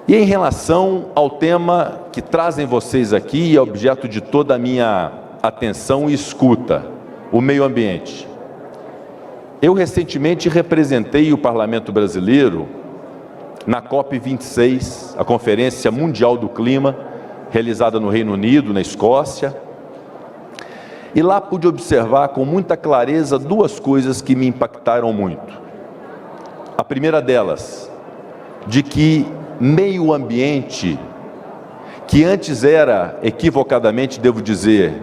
E em relação ao tema que trazem vocês aqui e é objeto de toda a minha atenção e escuta, o meio ambiente. Eu recentemente representei o Parlamento Brasileiro na COP26, a Conferência Mundial do Clima, realizada no Reino Unido, na Escócia. E lá pude observar com muita clareza duas coisas que me impactaram muito. A primeira delas, de que meio ambiente, que antes era, equivocadamente devo dizer,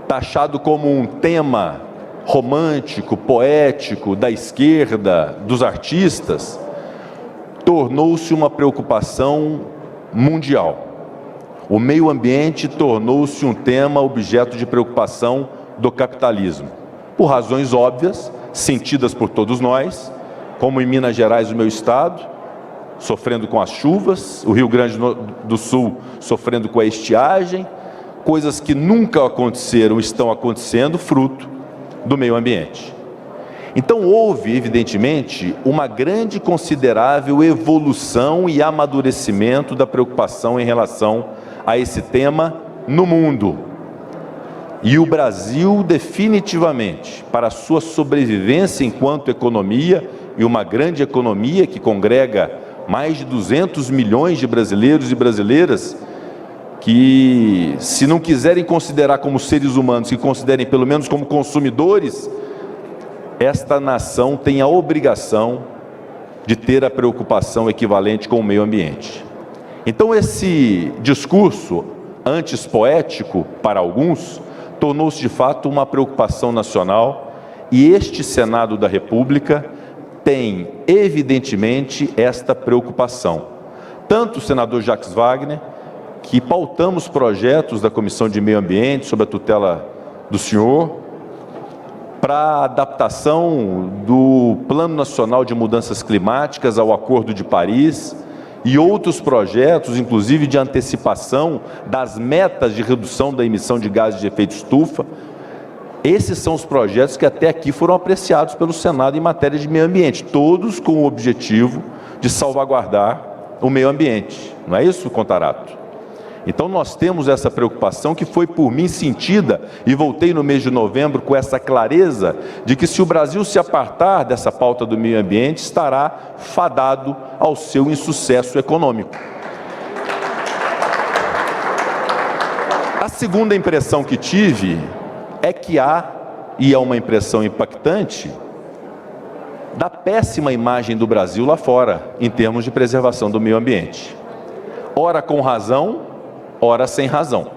taxado como um tema romântico, poético, da esquerda, dos artistas, tornou-se uma preocupação mundial. O meio ambiente tornou-se um tema objeto de preocupação do capitalismo, por razões óbvias, sentidas por todos nós, como em Minas Gerais, o meu estado, sofrendo com as chuvas, o Rio Grande do Sul sofrendo com a estiagem, coisas que nunca aconteceram, estão acontecendo, fruto do meio ambiente. Então houve, evidentemente, uma grande considerável evolução e amadurecimento da preocupação em relação a esse tema no mundo. E o Brasil, definitivamente, para a sua sobrevivência enquanto economia, e uma grande economia que congrega mais de 200 milhões de brasileiros e brasileiras, que se não quiserem considerar como seres humanos, que considerem pelo menos como consumidores, esta nação tem a obrigação de ter a preocupação equivalente com o meio ambiente. Então esse discurso, antes poético para alguns, tornou-se de fato uma preocupação nacional, e este Senado da República tem, evidentemente, esta preocupação. Tanto o senador Jacques Wagner, que pautamos projetos da Comissão de Meio Ambiente, sob a tutela do senhor, para a adaptação do Plano Nacional de Mudanças Climáticas ao Acordo de Paris, e outros projetos, inclusive de antecipação das metas de redução da emissão de gases de efeito estufa. Esses são os projetos que até aqui foram apreciados pelo Senado em matéria de meio ambiente, todos com o objetivo de salvaguardar o meio ambiente. Não é isso, Contarato? Então nós temos essa preocupação que foi por mim sentida, e voltei no mês de novembro com essa clareza de que se o Brasil se apartar dessa pauta do meio ambiente, estará fadado ao seu insucesso econômico. A segunda impressão que tive é que há, e é uma impressão impactante, da péssima imagem do Brasil lá fora, em termos de preservação do meio ambiente. Ora com razão, ora sem razão.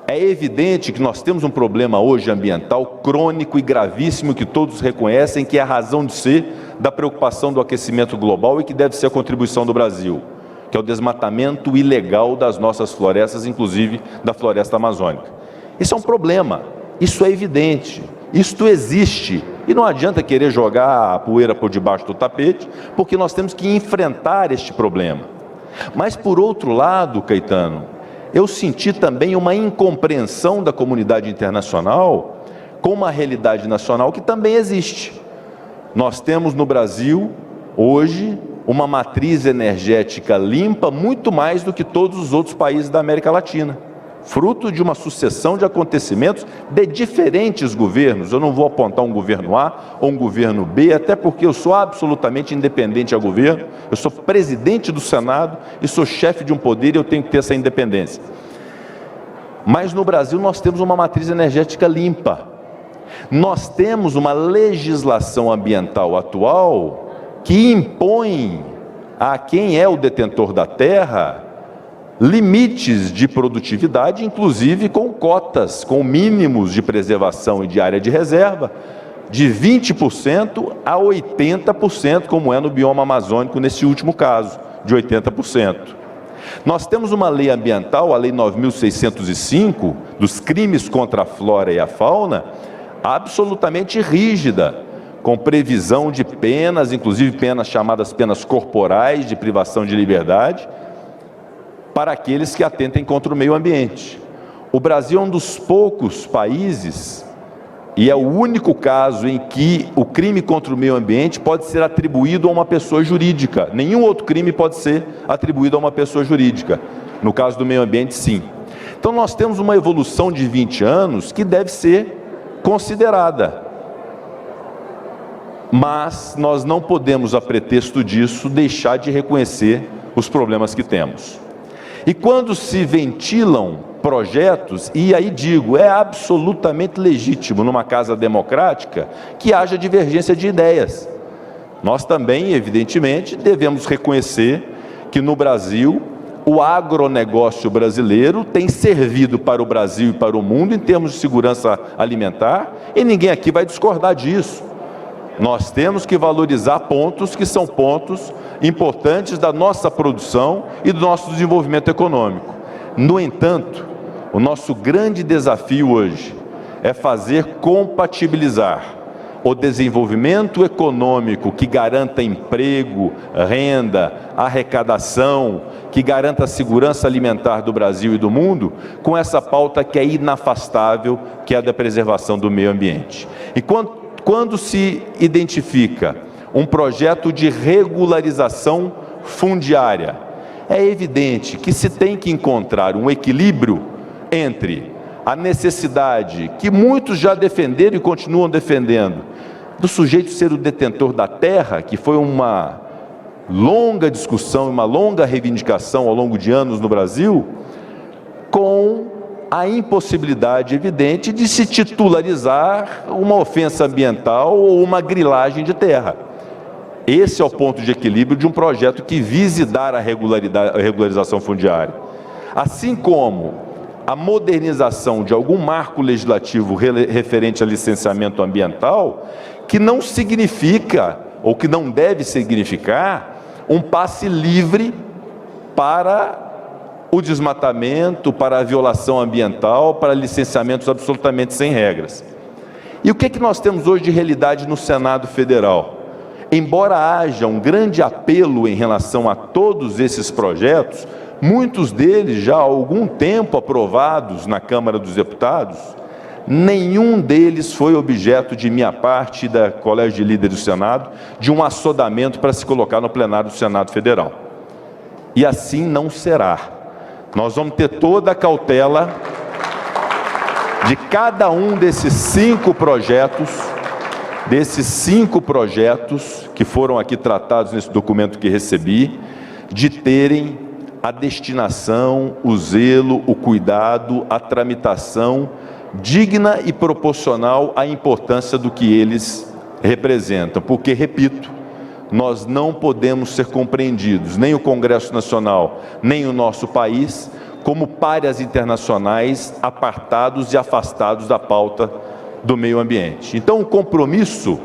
É evidente que nós temos um problema hoje ambiental crônico e gravíssimo, que todos reconhecem que é a razão de ser da preocupação do aquecimento global e que deve ser a contribuição do Brasil, que é o desmatamento ilegal das nossas florestas, inclusive da floresta amazônica. Isso é um problema, isso é evidente, isto existe, e não adianta querer jogar a poeira por debaixo do tapete, porque nós temos que enfrentar este problema. Mas, por outro lado, Caetano, eu senti também uma incompreensão da comunidade internacional com uma realidade nacional que também existe. Nós temos no Brasil, hoje, uma matriz energética limpa muito mais do que todos os outros países da América Latina, fruto de uma sucessão de acontecimentos de diferentes governos. Eu não vou apontar um governo A ou um governo B, até porque eu sou absolutamente independente a governo, eu sou presidente do Senado e sou chefe de um poder e eu tenho que ter essa independência. Mas no Brasil nós temos uma matriz energética limpa. Nós temos uma legislação ambiental atual que impõe a quem é o detentor da terra limites de produtividade, inclusive com cotas, com mínimos de preservação e de área de reserva, de 20% a 80%, como é no bioma amazônico, nesse último caso, de 80%. Nós temos uma lei ambiental, a Lei 9.605, dos crimes contra a flora e a fauna, absolutamente rígida, com previsão de penas, inclusive penas chamadas penas corporais, de privação de liberdade, para aqueles que atentem contra o meio ambiente. O Brasil é um dos poucos países E é o único caso em que o crime contra o meio ambiente pode ser atribuído a uma pessoa jurídica. Nenhum outro crime pode ser atribuído a uma pessoa jurídica. No caso do meio ambiente, sim. Então nós temos uma evolução de 20 anos que deve ser considerada. Mas nós não podemos, a pretexto disso, deixar de reconhecer os problemas que temos. E quando se ventilam projetos, e aí digo, é absolutamente legítimo numa casa democrática que haja divergência de ideias. Nós também, evidentemente, devemos reconhecer que no Brasil o agronegócio brasileiro tem servido para o Brasil e para o mundo em termos de segurança alimentar, e ninguém aqui vai discordar disso. Nós temos que valorizar pontos que são pontos importantes da nossa produção e do nosso desenvolvimento econômico. No entanto, o nosso grande desafio hoje é fazer compatibilizar o desenvolvimento econômico que garanta emprego, renda, arrecadação, que garanta a segurança alimentar do Brasil e do mundo, com essa pauta que é inafastável, que é a da preservação do meio ambiente. E quando se identifica um projeto de regularização fundiária, é evidente que se tem que encontrar um equilíbrio entre a necessidade, que muitos já defenderam e continuam defendendo, do sujeito ser o detentor da terra, que foi uma longa discussão, uma longa reivindicação ao longo de anos no Brasil, com a impossibilidade evidente de se titularizar uma ofensa ambiental ou uma grilagem de terra. Esse é o ponto de equilíbrio de um projeto que vise dar a regularização fundiária. Assim como a modernização de algum marco legislativo referente a licenciamento ambiental, que não significa, ou que não deve significar, um passe livre para o desmatamento, para a violação ambiental, para licenciamentos absolutamente sem regras. E o que é que nós temos hoje de realidade no Senado Federal? Embora haja um grande apelo em relação a todos esses projetos, muitos deles já há algum tempo aprovados na Câmara dos Deputados, nenhum deles foi objeto de minha parte e da Colégio de Líderes do Senado, de um assodamento para se colocar no plenário do Senado Federal. E assim não será. Nós vamos ter toda a cautela de cada um desses 5 projetos que foram aqui tratados nesse documento que recebi, de terem a destinação, o zelo, o cuidado, a tramitação digna e proporcional à importância do que eles representam. Porque, repito, nós não podemos ser compreendidos, nem o Congresso Nacional, nem o nosso país, como párias internacionais apartados e afastados da pauta do meio ambiente. Então, o compromisso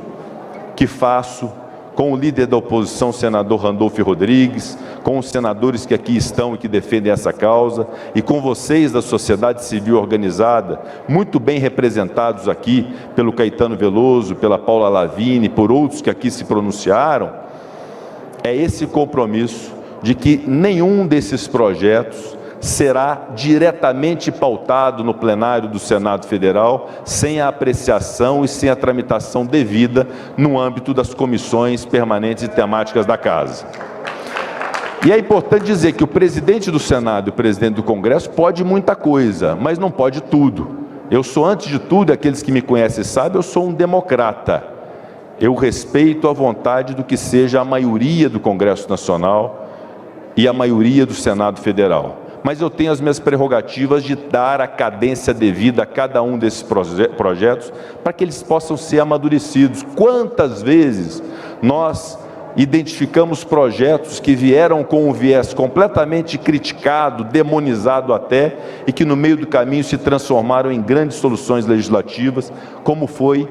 que faço com o líder da oposição, senador Randolfo Rodrigues, com os senadores que aqui estão e que defendem essa causa, e com vocês da sociedade civil organizada, muito bem representados aqui pelo Caetano Veloso, pela Paula Lavigne, por outros que aqui se pronunciaram, é esse compromisso de que nenhum desses projetos será diretamente pautado no plenário do Senado Federal, sem a apreciação e sem a tramitação devida no âmbito das comissões permanentes e temáticas da Casa. E é importante dizer que o presidente do Senado e o presidente do Congresso pode muita coisa, mas não pode tudo. Eu sou, antes de tudo, aqueles que me conhecem sabem, eu sou um democrata. Eu respeito a vontade do que seja a maioria do Congresso Nacional e a maioria do Senado Federal. Mas eu tenho as minhas prerrogativas de dar a cadência devida a cada um desses projetos para que eles possam ser amadurecidos. Quantas vezes nós identificamos projetos que vieram com um viés completamente criticado, demonizado até, e que no meio do caminho se transformaram em grandes soluções legislativas, como foi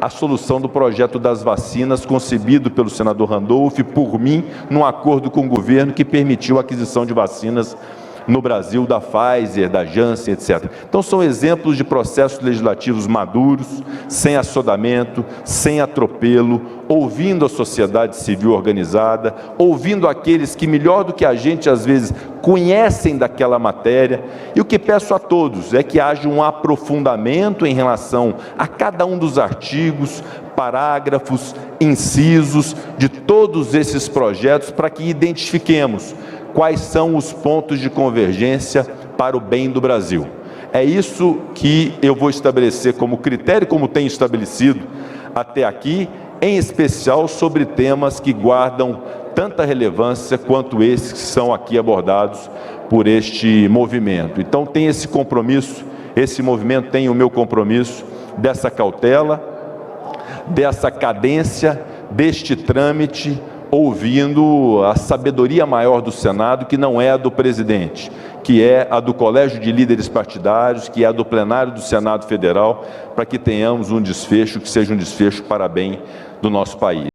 a solução do projeto das vacinas, concebido pelo senador Randolph e por mim, num acordo com o governo que permitiu a aquisição de vacinas no Brasil da Pfizer, da Janssen, etc. Então são exemplos de processos legislativos maduros, sem assodamento, sem atropelo, ouvindo a sociedade civil organizada, ouvindo aqueles que melhor do que a gente às vezes conhecem daquela matéria. E o que peço a todos é que haja um aprofundamento em relação a cada um dos artigos, parágrafos, incisos de todos esses projetos, para que identifiquemos quais são os pontos de convergência para o bem do Brasil. É isso que eu vou estabelecer como critério, como tenho estabelecido até aqui, em especial sobre temas que guardam tanta relevância quanto esses que são aqui abordados por este movimento. Então tem esse compromisso, esse movimento tem o meu compromisso dessa cautela, dessa cadência, deste trâmite, ouvindo a sabedoria maior do Senado, que não é a do presidente, que é a do Colégio de Líderes Partidários, que é a do plenário do Senado Federal, para que tenhamos um desfecho que seja um desfecho para bem do nosso país.